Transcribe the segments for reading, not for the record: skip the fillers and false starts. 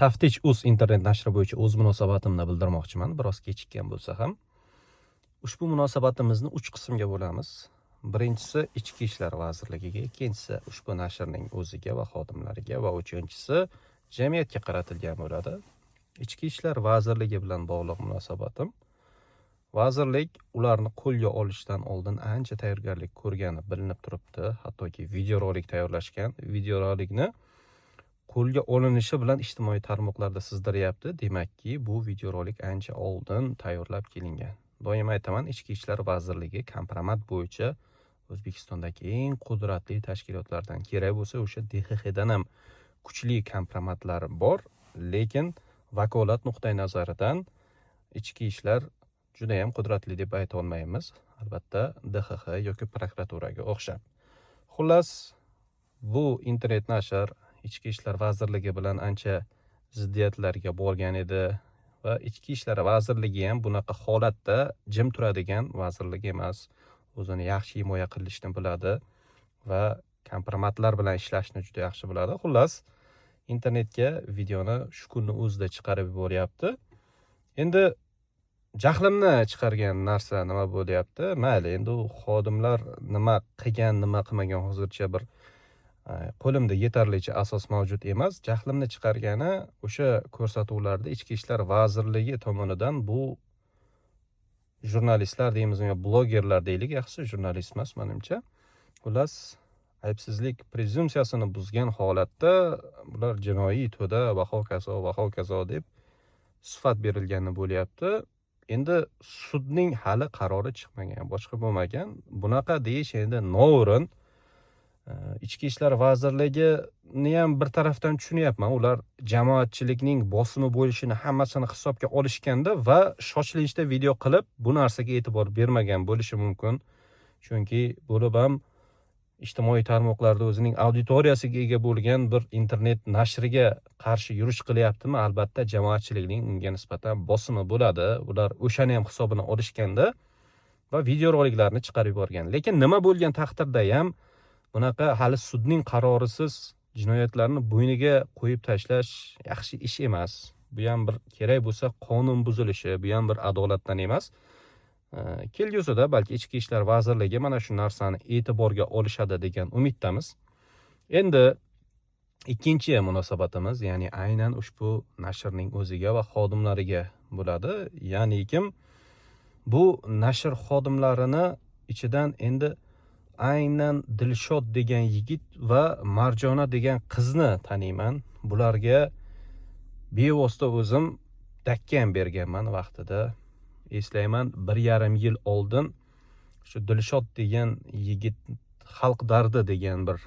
Taftish.uz internet nashri bo'yicha o'z munosabatimni bildirmoqchiman, biroz kechikkan bo'lsa ham. Ushbu munosabatimizni 3 qismga bo'lamiz. Birinchisi Ichki ishlar vazirligiga, ikkinchisi ushbu nashrning o'ziga va xodimlariga va uchinchisi jamiyatga qaratilgan bo'ladi. Ichki ishlar vazirligi bilan bog'liq munosabatim. Vazirlik ularni qo'lga olishdan oldin ancha tayyorgarlik ko'rgani bilinib turibdi. Hattoki videorolik tayyorlashgan. Videorolikni qo'lga olinishi bilan ijtimoiy tarmoqlarda sizdiryapti. Demakki, bu videorolik ancha oldin tayyorlab kelingan. Doim aytaman, Ichki ishlar vazirligi kompromat bo'yicha O'zbekistondagi eng qudratli tashkilotlardan. Kerak bo'lsa, o'sha DXXdan ham kuchli kompromatlar bor, lekin vakolat nuqtai nazaridan ichki ishlar juda ham qudratli deb ayta olmaymiz. Albatta, DXX yoki prokuraturaga o'xshab. Xullas, bu internet nashr Ichki ishlar vazirligi bilan ancha ziddiyatlarga borgan edi va Ichki ishlar vazirligi ham bunaqa holatda jim turadigan vazirlik emas. O'zini yaxshi himoya qilishni biladi va kompromatlar bilan ishlashni juda yaxshi biladi. Xullas, internetga videoni shu kunning o'zida chiqarib yuboryapti. Endi jahlimni chiqargan narsa nima bo'lyapti? Mayli, endi u xodimlar nima qilgan, nima qilmagan hozircha bir qo'limda yetarlicha asos mavjud emas. Jahlimni chiqargani o'sha ko'rsatuvlarda Ichki ishlar vazirligi tomonidan bu jurnalistlar deymizmi yo blogerlar deylik, yaxshi jurnalist emas menimcha. Xullas, aybsizlik prezumsiyasini buzgan holatda bular jinoiy to'da va hokazo deb sifat berilgani bo'lyapti. Endi sudning hali qarori chiqmagan, boshqa bo'lmagan. Bunaqa deyish endi noo'rin. Ichki ishlar vazirligini ham bir tarafdan tushunyapman. Ular jamoatchilikning bosimi bo'lishini hammasini hisobga olishganda va shoshilinchda video qilib bu narsaga e'tibor bermagan bo'lishi mumkin. Chunki bo'lib ham ijtimoiy tarmoqlarda o'zining auditoriyasiga ega bo'lgan bir internet nashriga qarshi yurish qilyaptimi? Albatta, jamoatchilikning unga nisbatan bosimi bo'ladi. Ular o'shani ham hisobini olishganda va videoroliklarni chiqarib yuborgan. Lekin nima bo'lgan taqdirda ham bunaqa hali sudning qarorisiz jinoyatlarni bo'yniga qo'yib tashlash yaxshi ish emas. Bu ham bir kerak bo'lsa qonun buzilishi, bu ham bir adolatdan emas. Kelgusida balki Ichki ishlar vazirligi mana shu narsani e'tiborga olishadi degan umiddamiz. Endi ikkinchi munosabatimiz, ya'ni aynan ushbu nashrning o'ziga va xodimlariga bo'ladi. Ya'ni kim bu nashr xodimlarini ichidan endi aynan Dilshod degan yigit va Marjona degan qizni taniyman. Bularga bevosita o'zim dakka ham berganman vaqtida. Eslayman, 1,5 yil oldin shu Dilshod degan yigit Xalq dardi degan bir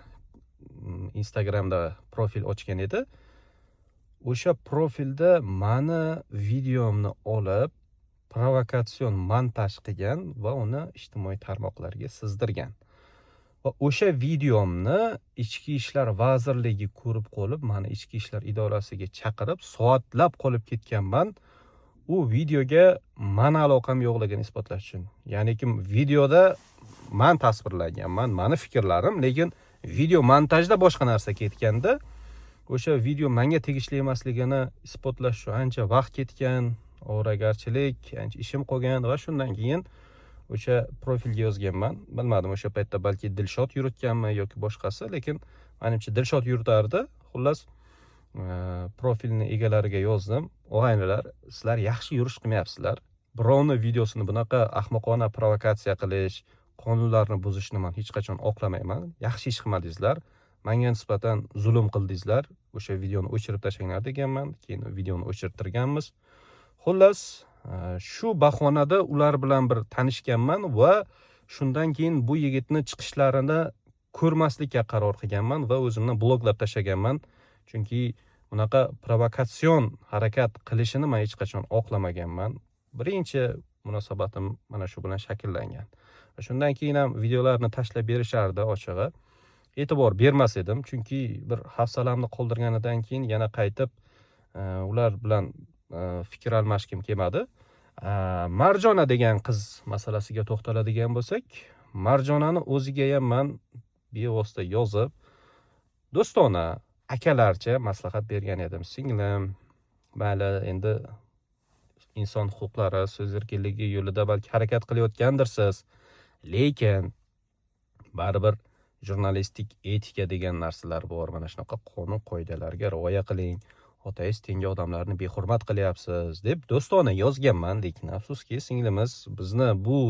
Instagramda profil ochgan edi. O'sha profilda mani videomni olib provokatsion montaj qilgan va uni ijtimoiy tarmoqlarga sizdirgan. Va o'sha videomni Ichki ishlar vazirligi ko'rib qolib, mani Ichki ishlar idorasiga chaqirib, soatlab qolib ketganman. U videoga mani aloqam yo'qligini isbotlash uchun. Ya'ni kim videoda men tasvirlanganman, mani fikrlarim, lekin video montajda boshqa narsa ketganda, o'sha video menga tegishli emasligini isbotlash uchun ancha vaqt ketgan, ovoragarchilik, ancha ishim qolgan va shundan keyin o'sha profilga yozganman. Bilmadim, o'sha paytda balki Dilshod yuritganmi yoki boshqasi, lekin menimcha Dilshod yuritardi. Xullas, profilni egalariga yozdim. Og'aynilar, sizlar yaxshi yurish qilmayapsizlar. Birovni videosini bunaqa ahmoqona provokatsiya qilish, qonunlarni buzishni men hech qachon oqlamayman. Yaxshi ish qilmadingizlar. Menga nisbatan zulm qildingizlar. O'sha videoni o'chirib tashlanglar deganman. Keyin videoni o'chirtirganmiz. Xullas, shu bahonada ular bilan bir tanishganman va shundan keyin bu yigitni chiqishlarini ko'rmaslikka qaror qilganman va o'zimni bloklab tashlaganman. Chunki bunaqa provokatsion harakat qilishini men hech qachon oqlamaganman. Birinchi munosabatim mana shu bilan shakllangan. Shundan keyin ham videolarni tashlab berishardi ochig'i. E'tibor bermas edim, chunki bir hafsalamni qoldirganidan keyin yana qaytib ular bilan fikr almashkim kelmadi. Marjona degan qiz masalasiga to'xtaladigan bo'lsak, Marjonani o'ziga ham men bevosita yozib, do'stona akalarcha maslahat bergan edim. Singlim, mayli endi inson huquqlari, so'z erkinligi yo'lida balki harakat qilayotgandirsiz, lekin baribir jurnalistik etika degan narsalar bor. Mana shunaqa qonun qoidalarga rioya qiling. Otangiz tengi odamlarni behurmat qilyapsiz deb do'stona yozganman, lekin afsuski singlimiz bizni bu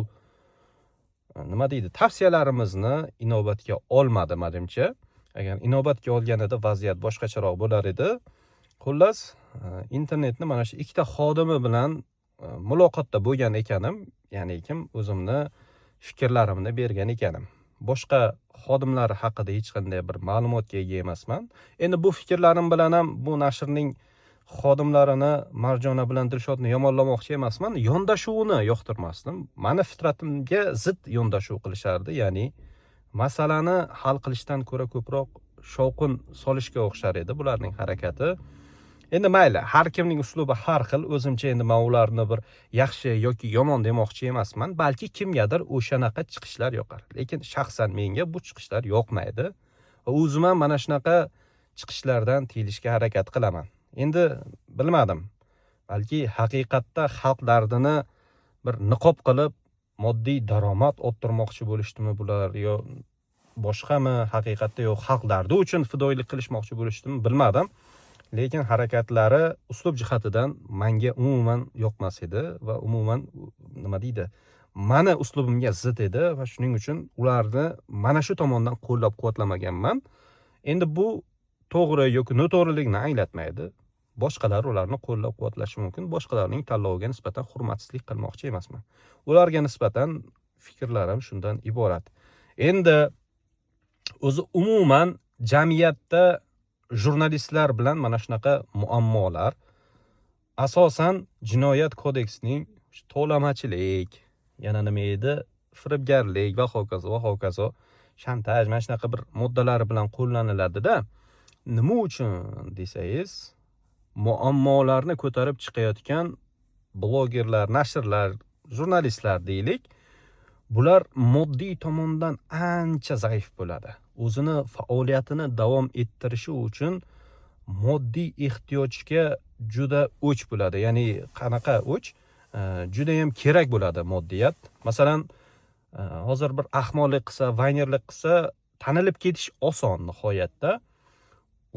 nima deydi, tavsiyalarimizni inobatga olmadi menimcha. Agar inobatga olganida vaziyat boshqacharoq bo'lar edi. Xullas, internetni mana shu ikkita xodimi bilan muloqotda bo'lgan ekanim, ya'ni kim o'zimni fikrlarimni bergan ekanim. Boshqa xodimlar haqida hech qanday bir ma'lumotga ega emasman. Endi bu fikrlarim bilan ham bu nashrning xodimlarini Marjona bilan Dilshodni yomonlamoqchi emasman. Yondashuvini yoqtirmasdim. Mani fitratimga zid yondashuv qilishardi, ya'ni masalani hal qilishdan ko'ra ko'proq shovqin solishga o'xshar edi bularning harakati. Endi mayli, har kimning uslubi har xil. O'zimcha endi men ularni bir yaxshi yoki yomon demoqchi emasman. Balki kimgadir o'shanaqa chiqishlar yoqar. Lekin shaxsan menga bu chiqishlar yoqmaydi. Va o'zim ham mana shunaqa chiqishlardan tiyilishga harakat qilaman. Endi bilmadim. Balki haqiqatda xalq dardini bir niqob qilib moddiy daromad orttirmoqchi bo'lishdimi bular, yo boshqami, haqiqatda yo xalq dardi uchun fidoyilik qilishmoqchi bo'lishdimi bilmadim. Lekin harakatlari uslub jihatidan menga umuman yoqmas edi va umuman nima deydi, meni uslubimga zid edi va shuning uchun ularni mana shu tomondan qo'llab-quvvatlamaganman. Endi bu to'g'ri yoki noto'g'riligini anglatmaydi. Boshqalar ularni qo'llab-quvvatlashi mumkin. Boshqalarning tanloviga nisbatan hurmatsizlik qilmoqchi emasman. Ularga nisbatan fikrlarim shundan iborat. Endi o'zi umuman jamiyatda jurnalistlar bilan mana shunaqa muammolar asosan jinoyat kodeksining to'lamachilik, yana nima edi, firibgarlik va hokazo, shantaj, mana shunaqa bir moddalari bilan qo'llaniladi-da. Nima uchun desangiz, muammolarni ko'tarib chiqayotgan blogerlar, nashrlar, jurnalistlar deylik, bular moddiy tomondan ancha zaif bo'ladi. O'zini faoliyatini davom ettirishi uchun moddiy ehtiyojga juda o'ch bo'ladi. Ya'ni qanaqa o'ch? Juda ham kerak bo'ladi moddiyat. Masalan, hozir bir ahmoqlik qilsa, vaynerlik qilsa, tanilib ketish oson nihoyatda.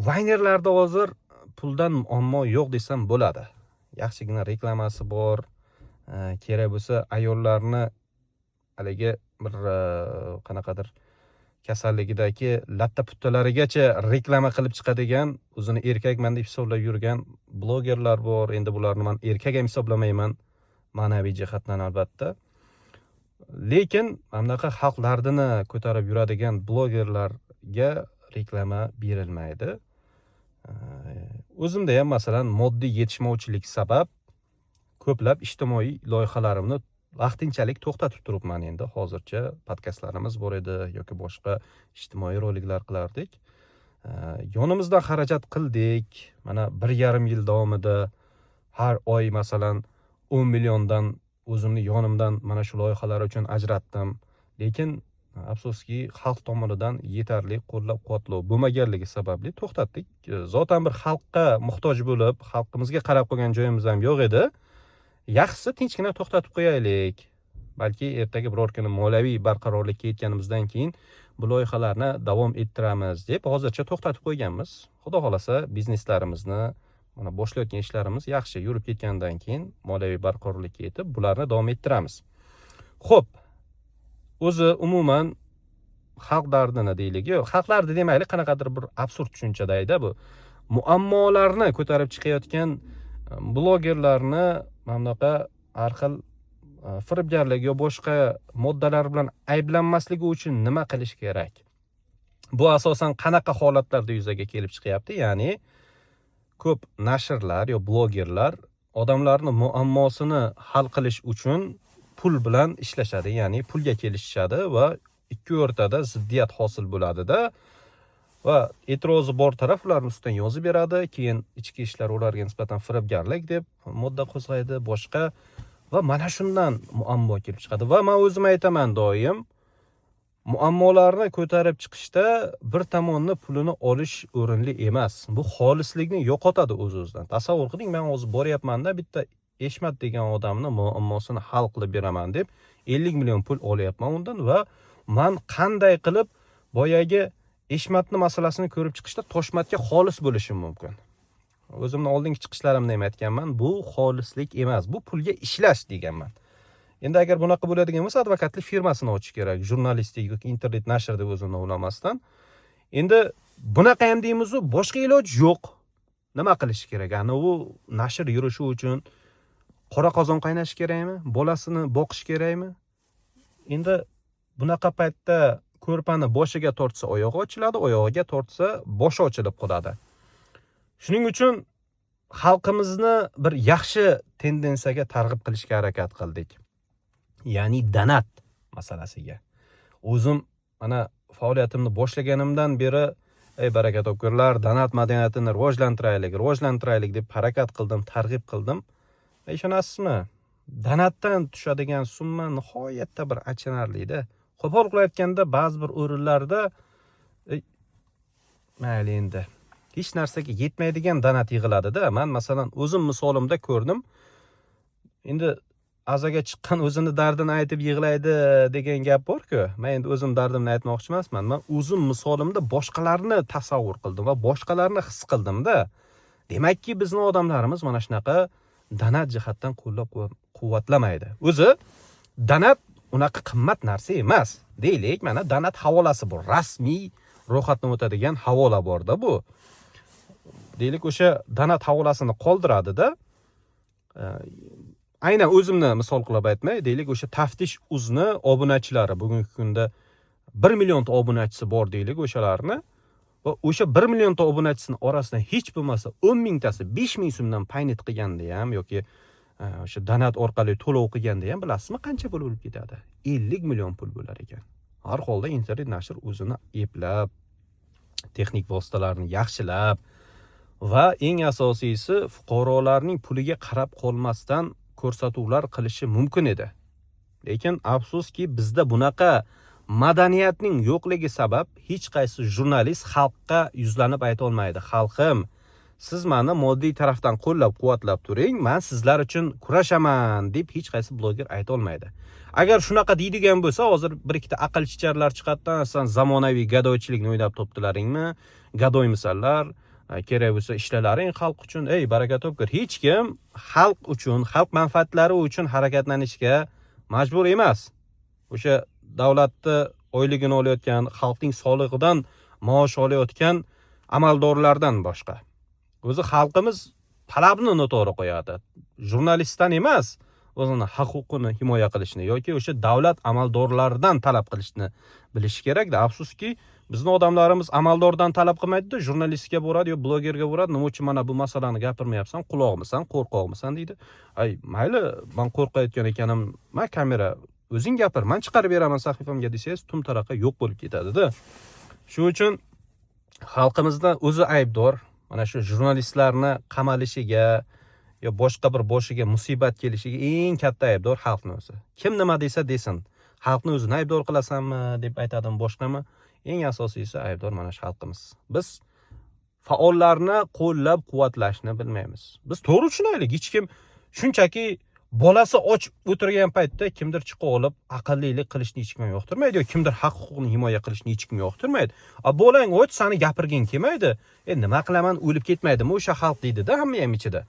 Vaynerlarda hozir puldan muammo yo'q desam bo'ladi. Yaxshigina reklamasi bor. Kerak bo'lsa ayollarni haligi bir qanaqadir kasalligidagi latta puttalarigacha reklama qilib chiqadigan, o'zini erkakman deb hisoblab yurgan blogerlar bor. Endi bularni men erkak ham hisoblamayman, ma'naviy jihatdan albatta. Lekin mamlakat xalq dardini ko'tarib yuradigan blogerlarga reklama berilmaydi. O'zimda ham masalan moddiy yetishmovchilik sabab ko'plab ijtimoiy loyihalarimni vaqtinchalik to'xtatib turibman. Endi hozircha podkastlarimiz bor edi yoki boshqa ijtimoiy roliklar qilardik. Yonimizdan xarajat qildik. Mana 1,5 yil davomida har oy masalan 10 milliondan o'zimni yonimdan mana shu loyihalar uchun ajratdim. Lekin afsuski xalq tomonidan yetarli qo'llab-quvvatlov bo'lmaganligi sababli to'xtatdik. Zotan bir xalqqa muhtoj bo'lib, xalqimizga qarab qo'ygan joyimiz ham yo'q edi. Yaxshisi tinchgina to'xtatib qo'yaylik. Balki ertaga biror kuni moliyaviy barqarorlikka yetganimizdan keyin bu loyihalarni davom ettiramiz deb hozircha to'xtatib qo'yganmiz. Xudo xolasa bizneslarimizni, mana boshlayotgan ishlarimiz yaxshi yurib ketgandan keyin moliyaviy barqarorlikka yetib bularni davom ettiramiz. Xo'p, o'zi umuman xalq dardini deylik, yo'q, xalq dardi demayli, qanaqadir bir absurd tushunchadayda bu. Muammolarni ko'tarib chiqayotgan blogerlarni mamlaqa har xil firibgarlik yo boshqa moddalar bilan ayblanmasligi uchun nima qilish kerak? Bu asosan qanaqa holatlarda yuzaga kelib chiqyapti? Ya'ni ko'p nashrlar yo blogerlar odamlarning muammosini hal qilish uchun pul bilan ishlashadi, ya'ni pulga kelishishadi va ikki o'rtada ziddiyat hosil bo'ladi-da. Va e'tirozi bor taraf ularning ustidan yozib beradi, keyin ichki ishlar ularga nisbatan firibgarlik deb modda qo'zg'aydi, boshqa va mana shundan muammo kelib chiqadi. Va men o'zim aytaman doim, muammolarni ko'tarib chiqishda bir tomonni pulini olish o'rinli emas. Bu xolislikni yo'qotadi o'z-o'zidan. Tasavvur qiling, men hozir boryapman-da, bitta Eshmat degan odamni muammosini hal qilib beraman deb 50 million pul olyapman undan va men qanday qilib boyagi Eshmatni masalasini ko'rib chiqishda Toshmatga xolis bo'lishim mumkin. O'zimning oldingi chiqishlarimda ham aytganman, bu xolislik emas, bu pulga ishlash deganman. Endi agar bunaqa bo'ladigan bo'lsa, advokatlik firmasini ochish kerak, jurnalistik yoki internet nashr deb o'zini o'ylamasdan. Endi bunaqa ham deymiz, boshqa iloj yo'q. Nima qilish kerak? Ana u nashr yurishi uchun qora qozon qaynash kerakmi? Bolasini boqish kerakmi? Endi bunaqa paytda ko'rpani boshiga tortsa oyog'i ochiladi, oyog'iga tortsa boshi ochilib qoladi. Shuning uchun xalqimizni bir yaxshi tendensiyaga targ'ib qilishga harakat qildik. Ya'ni donat masalasiga. O'zim mana faoliyatimni boshlaganimdan beri baraka topkurlar, donat madaniyatini rivojlantiraylik deb harakat qildim, targ'ib qildim. Ishonasizmi? Donatdan tushadigan summa nihoyatda bir achinarli-da. Qo'pol qilib aytganda, ba'zi bir o'rinlarda mayli endi hech narsaga yetmaydigan donat yig'iladi-da. Men masalan o'zim misolimda ko'rdim. Endi azaga chiqqan o'zini dardini aytib yig'laydi degan gap bor-ku. Men endi o'zim dardimni aytmoqchi emasman. Men o'zim misolimda boshqalarni tasavvur qildim va boshqalarni his qildim-da. Demakki, bizning odamlarimiz mana shunaqa donat jihatdan qo'llab-quvvatlamaydi. O'zi donat unaqa qimmat narsa emas. Deylik, mana donat havolasi bor. Rasmiy ro'yxatdan o'tadigan havola bor-da bu. Deylik, o'sha donat havolasini qoldiradi-da. Aynan o'zimni misol qilib aytmay, deylik, o'sha taftish uzni obunachilari bugungi kunda 1 millionta obunachisi bor deylik o'shalarni va o'sha 1 millionta obunachisining orasidan hech bo'lmasa 10 mingtasi 5 ming so'mdan paynet qilganda ham yoki o'sha donat orqali to'lov qilganda ham bilasizmi qancha pul bo'lib ketadi? 50 million pul bo'lar ekan. Har holda internet nashr o'zini eplab, texnik vositalarni yaxshilab va eng asosiysi fuqarolarning puliga qarab qolmasdan ko'rsatuvlar qilishi mumkin edi. Lekin afsuski bizda bunaqa madaniyatning yo'qligi sabab hech qaysi jurnalist xalqqa yuzlanib ayta olmaydi. Xalqim, siz meni moddiy tarafdan qo'llab-quvvatlab turing, men sizlar uchun kurashaman deb hech qaysi bloger ayta olmaydi. Agar shunaqa deydigan bo'lsa, hozir bir ikkita aql chicharlar chiqatdan, san zamonaviy gadoychilikni o'ylab topdilaringmi? Gadoymisanlar? Kerak bo'lsa ishlalaring xalq uchun. Baraka topkur. Hech kim xalq uchun, xalq manfaatlari uchun harakatlanishga majbur emas. O'sha davlatni oyligini olayotgan, xalqning solig'idan maosh olayotgan amaldorlardan boshqa. O'zi xalqimiz talabni noto'g'ri qo'yadi. Jurnalistdan emas, o'zini huquqini himoya qilishni yoki o'sha davlat amaldorlaridan talab qilishni bilish kerak-da. Afsuski, bizning odamlarimiz amaldordan talab qilmaydi-da, jurnalistga boradi yo blogerga boradi, nima uchun mana bu masalani gapirmayapsan, quloqmisan, qo'rqoqmisan deydi. Mayli, men qo'rqayotgan ekanim, men kamera o'zing gapir, men chiqarib beraman sahifamga desangiz, tum-taraqa yo'q bo'lib ketadi-da. Shuning uchun xalqimizda o'zi aybdor. Mana shu jurnalistlarni qamalishiga yo boshqa bir boshiga musibat kelishiga eng katta aybdor xalqning o'zi. Kim nima desa desin, xalqni o'zini aybdor qilasanmi deb aytadimi, boshqami? Eng asosiysi aybdor mana shu xalqimiz. Biz faollarni qo'llab-quvvatlashni bilmaymiz. Biz to'g'ri tushunaylik, hech kim shunchaki bolasi och o'tirgan paytda kimdir chiqib olib aqllilik qilishni hech kim yoqtirmaydi yoki kimdir haq huquqni himoya qilishni hech kim yoqtirmaydi. Bolang och, seni gapirgin kelmaydi. Nima qilaman, o'lib ketmaydimi o'sha xalq deydi-da hamma ham ichida.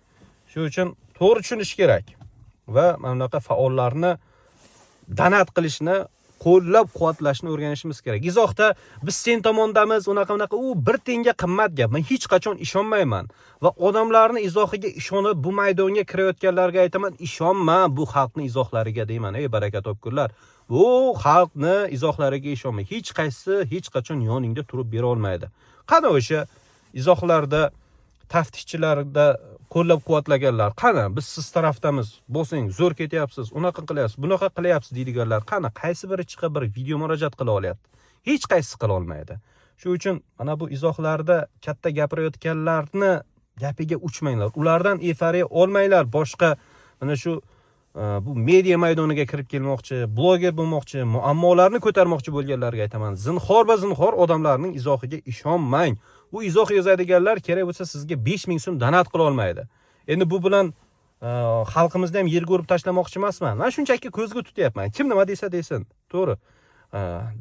Shuning uchun to'g'ri tushunish kerak va mana bunaqa faollarni donat qilishni qo'llab-quvvatlashni o'rganishimiz kerak. Izohda biz sen tomondamiz, unaqa u bir tenga qimmat gap. Men hech qachon ishonmayman va odamlarning izohiga ishonib bu maydonga kirayotganlarga aytaman, ishonma bu xalqning izohlariga deyman. Baraka topkurlar. Bu xalqni izohlariga ishonma. Hech qaysi hech qachon yoningda turib bera olmaydi. Qani o'sha izohlarda taftishchilarda qo'llab-quvvatlaganlar, qani biz siz tarafdamiz, bo'lsang zo'r ketyapsiz, unaqa qilyapsiz, bunaqa qilyapsiz deydiganlar, qani qaysi biri chiqib bir video murojaat qila olyapti? Hech qaysi qila olmaydi. Shuning uchun mana bu izohlarda katta gapirayotganlarni gapiga uchmanglar. Ulardan efariya olmanglar. Boshqa mana shu bu media maydoniga kirib kelmoqchi, bloger bo'lmoqchi, muammolarni ko'tarmoqchi bo'lganlarga aytaman, zinhor va zinhor odamlarning izohiga ishonmang. Bu izoh yozadiganlar kerak bo'lsa sizga 5000 so'm donat qila olmaydi. Endi bu bilan xalqimizni ham yerga urib tashlamoqchi emasman. Men shunchaki ko'zga tutyapman. Kim nima desa desin, to'g'ri.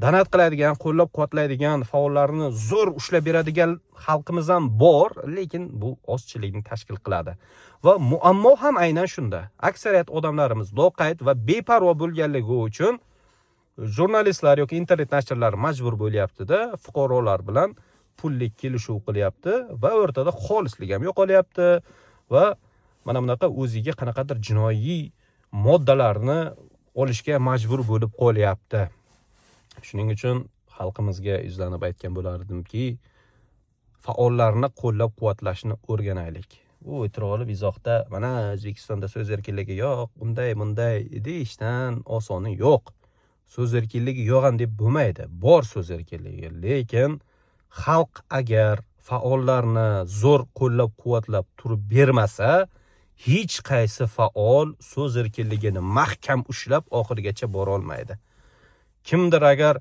Donat qiladigan, qo'llab-quvvatlaydigan, faollarni zo'r ushlab beradigan xalqimiz ham bor, lekin bu ozchilikni tashkil qiladi. Va muammo ham aynan shunda. Aksariyat odamlarimiz loqayd va beparvo bo'lganligi uchun jurnalistlar yoki internet nashrlar majbur bo'lyapti-da, fuqarolar bilan pullik kelishuv qilyapti va o'rtada xolislik ham yo'qolyapti va mana bunaqa o'ziga qanaqadir jinoiy moddalarni olishga majbur bo'lib qolyapti. Shuning uchun xalqimizga yuzlanib aytgan bo'lardimki, faollarni qo'llab-quvvatlashni o'rganaylik. Bu o'tirib olib izohda mana O'zbekistonda so'z erkinligi yo'q, bunday deyishdan osoni yo'q. So'z erkinligi yo'q ham deb bo'lmaydi. Bor so'z erkinligi, lekin xalq agar faollarni zo'r qo'llab-quvvatlab turib bermasa, hech qaysi faol so'z erkinligini mahkam ushlab oxirigacha bora olmaydi. Kimdir agar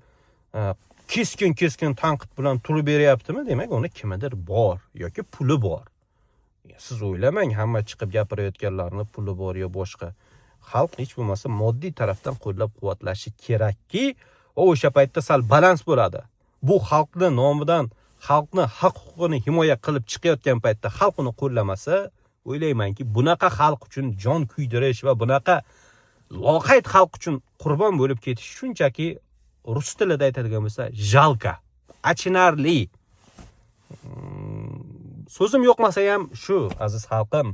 keskin tanqid bilan turib beryaptimi, demak uni kimdir bor yoki puli bor. Siz o'ylamang, hamma chiqib gapirayotganlarni puli bor yo boshqa. Xalq hech bo'lmasa moddiy tarafdan qo'llab-quvvatlashi kerakki, o'sha paytda sal balans bo'ladi. Bu xalqning nomidan, xalqni haq-huquqini himoya qilib chiqayotgan paytda xalq uni qo'llamasa, o'ylaymanki, bunaqa xalq uchun jon kuydirish va bunaqa loqayd xalq uchun qurbon bo'lib ketish shunchaki rus tilida aytadigan bo'lsa, jalka, achinarli. So'zim yo'qmasa ham shu, aziz xalqim,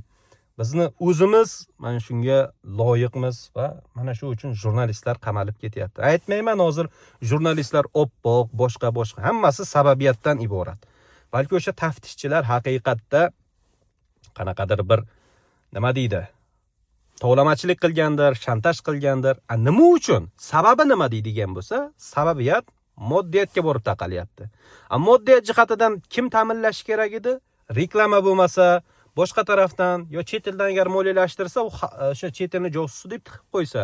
bizni o'zimiz mana shunga loyiqmiz va mana shu uchun jurnalistlar qamalib ketyapti. Aytmayman hozir jurnalistlar oppoq, boshqa, hammasi sababiyatdan iborat. Balki o'sha taftishchilar haqiqatda qanaqadir bir nima deydi? Tovlamachilik qilgandir, shantaj qilgandir. Nima uchun? Sababi nima deydigan bo'lsa, sababiyat moddiyatga borib taqalyapti. Moddiyat jihatidan kim ta'minlashi kerak edi? Reklama bo'lmasa, boshqa tarafdan yo chet eldan agar moliyalashtirsa, o'sha chet elni josusi deb tiqib qo'ysa,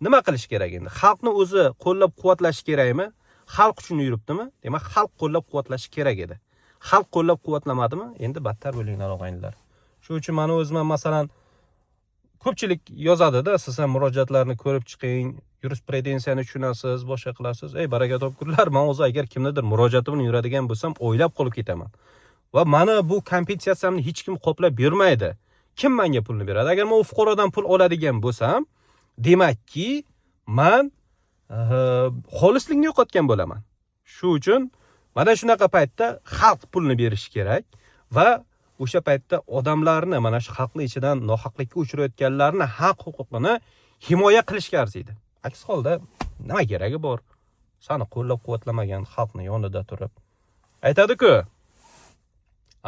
nima qilish kerak endi? Xalqni o'zi qo'llab-quvvatlash kerakmi? Xalq uchun yuribdimi? Demak, xalq qo'llab-quvvatlashi kerak edi. Xalq qo'llab-quvvatlamadimi? Endi battar bo'linglar og'aynilar. Shuning uchun meni o'zim masalan ko'pchilik yozadi-da, siz ham murojaatlarni ko'rib chiqing, yurisprudensiyani tushunasiz, boshqa qilasiz. Baraka topkurlar, men o'zi agar kimnidir murojaati bilan yuradigan bo'lsam, o'ylab qolib ketaman. Va mana bu kompensiyamni hech kim qoplab bermaydi. Kim menga pulni beradi? Agar men fuqarodan pul oladigan bo'lsam, demakki, men xolislikni yo'qotgan bo'laman. Shu uchun mana shunaqa paytda xalq pulni berishi kerak va o'sha paytda odamlarni, mana shu xalqni ichidan nohaqlikka uchrayotganlarni haq huquqini himoya qilishga arziydi. Aks holda nima keragi bor? Sani qo'llab-quvvatlamagan xalqni yonida turib aytadi-ku,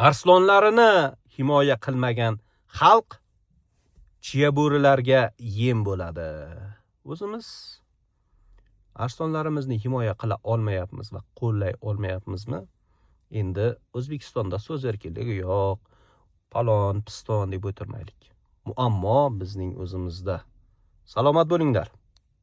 arslonlarini himoya qilmagan xalq chiya bo'rilarga yem bo'ladi. O'zimiz arslonlarimizni himoya qila olmayapmiz va qo'llay olmayapmizmi? Endi O'zbekistonda so'z erkinligi yo'q, palon, piston deb o'tirmaylik. Muammo bizning o'zimizda. Salomat bo'linglar.